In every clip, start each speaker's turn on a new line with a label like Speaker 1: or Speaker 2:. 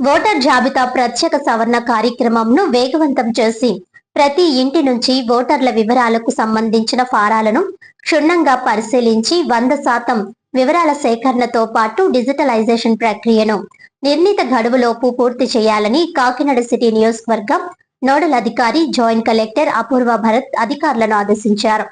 Speaker 1: Voter జాబితా ప్రత్యేక సవరణ కార్యక్రమంను వేగవంతం చేసి ప్రతి ఇంటి నుంచి ఓటర్ల వివరాలకు సంబంధించిన ఫారాలను క్షుణ్ణంగా పరిశీలించి 100% వివరాల సేకరణతో పాటు డిజిటలైజేషన్ ప్రక్రియను నిర్ణీత గడువులోపు పూర్తి చేయాలని కాకినాడ సిటీ నియోజకవర్గం నోడల్ అధికారి జాయింట్ కలెక్టర్ అపూర్వ భరత్ అధికారులను ఆదేశించారు.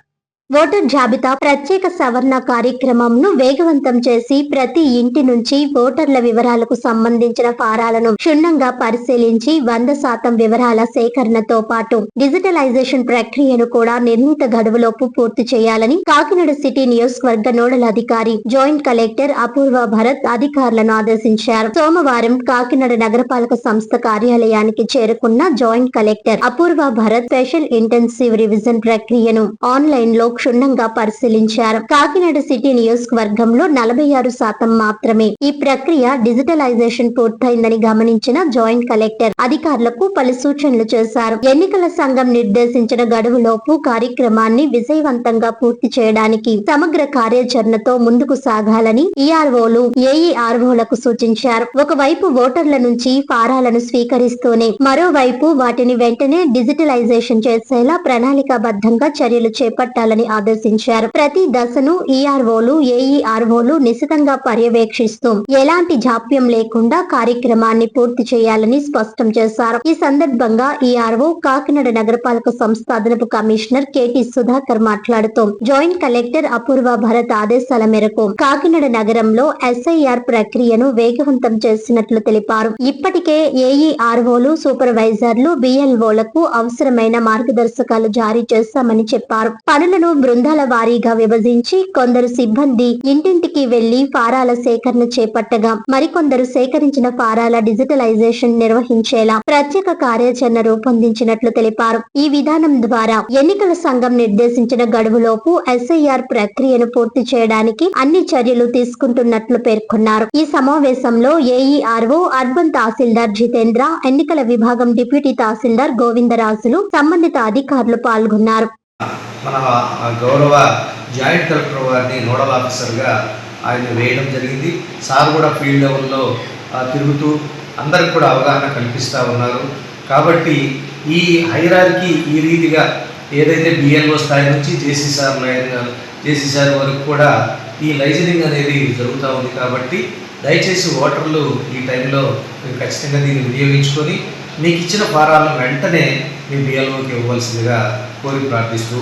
Speaker 1: ఓటర్ జాబితా ప్రత్యేక సవరణ కార్యక్రమంను వేగవంతం చేసి ప్రతి ఇంటి నుంచి ఓటర్ల వివరాలకు సంబంధించిన ఫారాలను క్షుణ్ణంగా పరిశీలించి 100% వివరాల సేకరణతో పాటు డిజిటలైజేషన్ ప్రక్రియను కూడా నిర్ణీత గడువులోపు పూర్తి చేయాలని కాకినాడ సిటీ నియోజకవర్గ నోడల్ అధికారి జాయింట్ కలెక్టర్ అపూర్వ భరత్ అధికారులను ఆదేశించారు. సోమవారం కాకినాడ నగరపాలక సంస్థ కార్యాలయానికి చేరుకున్న జాయింట్ కలెక్టర్ అపూర్వ భరత్ స్పెషల్ ఇంటెన్సివ్ రివిజన్ ప్రక్రియను ఆన్లైన్ లో క్షుణ్ణంగా పరిశీలించారు. కాకినాడ సిటీ నియోజకవర్గంలో 46% మాత్రమే ఈ ప్రక్రియ డిజిటలైజేషన్ పూర్తయిందని గమనించిన జాయింట్ కలెక్టర్ అధికారులకు పలు సూచనలు చేశారు. ఎన్నికల సంఘం నిర్దేశించిన గడువులోపు కార్యక్రమాన్ని విజయవంతంగా పూర్తి చేయడానికి సమగ్ర కార్యాచరణతో ముందుకు సాగాలని ఈఆర్ఓలు, ఏఈఆర్ఓలకు సూచించారు. ఒకవైపు ఓటర్ల నుంచి ఫారాలను స్వీకరిస్తూనే మరోవైపు వాటిని వెంటనే డిజిటలైజేషన్ చేసేలా ప్రణాళికాబద్ధంగా చర్యలు చేపట్టాలని ఆదేశించారు. ప్రతి దశను ఈఆర్ఓలు, ఏఈఆర్ఓలు నిశితంగా పర్యవేక్షిస్తూ ఎలాంటి జాప్యం లేకుండా కార్యక్రమాన్ని పూర్తి చేయాలని స్పష్టం చేశారు. ఈ సందర్భంగా ఈఆర్ఓ, కాకినాడ నగరపాలక సంస్థ అదనపు కమిషనర్ కేటీ సుధాకర్ మాట్లాడుతూ జాయింట్ కలెక్టర్ అపూర్వ భరత్ ఆదేశాల మేరకు కాకినాడ నగరంలో ఎస్ఐఆర్ ప్రక్రియను వేగవంతం చేసినట్లు తెలిపారు. ఇప్పటికే ఏఈఆర్ఓలు, సూపర్వైజర్లు, బిఎల్ఓలకు అవసరమైన మార్గదర్శకాలు జారీ చేశామని చెప్పారు. పనులను బృందాల వారీగా విభజించి కొందరు సిబ్బంది ఇంటింటికి వెళ్లి ఫారాల సేకరణ చేపట్టగా మరికొందరు సేకరించిన ఫారాల డిజిటలైజేషన్ నిర్వహించేలా ప్రత్యేక కార్యాచరణ రూపొందించినట్లు తెలిపారు. ఈ విధానం ద్వారా ఎన్నికల సంఘం నిర్దేశించిన గడువులోపు ఎస్ఐఆర్ ప్రక్రియను పూర్తి చేయడానికి అన్ని చర్యలు తీసుకుంటున్నట్లు పేర్కొన్నారు. ఈ సమావేశంలో ఏఈఆర్ఓ, అర్బన్ తహసీల్దార్ జితేంద్ర, ఎన్నికల విభాగం డిప్యూటీ తహసీల్దార్ గోవిందరాజులు, సంబంధిత అధికారులు పాల్గొన్నారు.
Speaker 2: మన గౌరవ జాయింట్ కలెక్టర్ వారిని నోడల్ ఆఫీసర్గా ఆయన వేయడం జరిగింది. సార్ కూడా ఫీల్డ్ లెవెల్లో తిరుగుతూ అందరికి కూడా అవగాహన కల్పిస్తూ ఉన్నారు. కాబట్టి ఈ హైరార్కీ ఈ రీతిగా ఏదైతే బిఎల్ఓ స్థాయి నుంచి జేసీ సార్ వరకు కూడా ఈ లైజనింగ్ అనేది జరుగుతూ ఉంది. కాబట్టి దయచేసి ఓటర్లు ఈ టైంలో మీరు ఖచ్చితంగా దీన్ని వినియోగించుకొని మీకు ఇచ్చిన ఫారాలను వెంటనే మీ బిఎల్ఓకి ఇవ్వవలసిందిగా కోరి ప్రార్థిస్తూ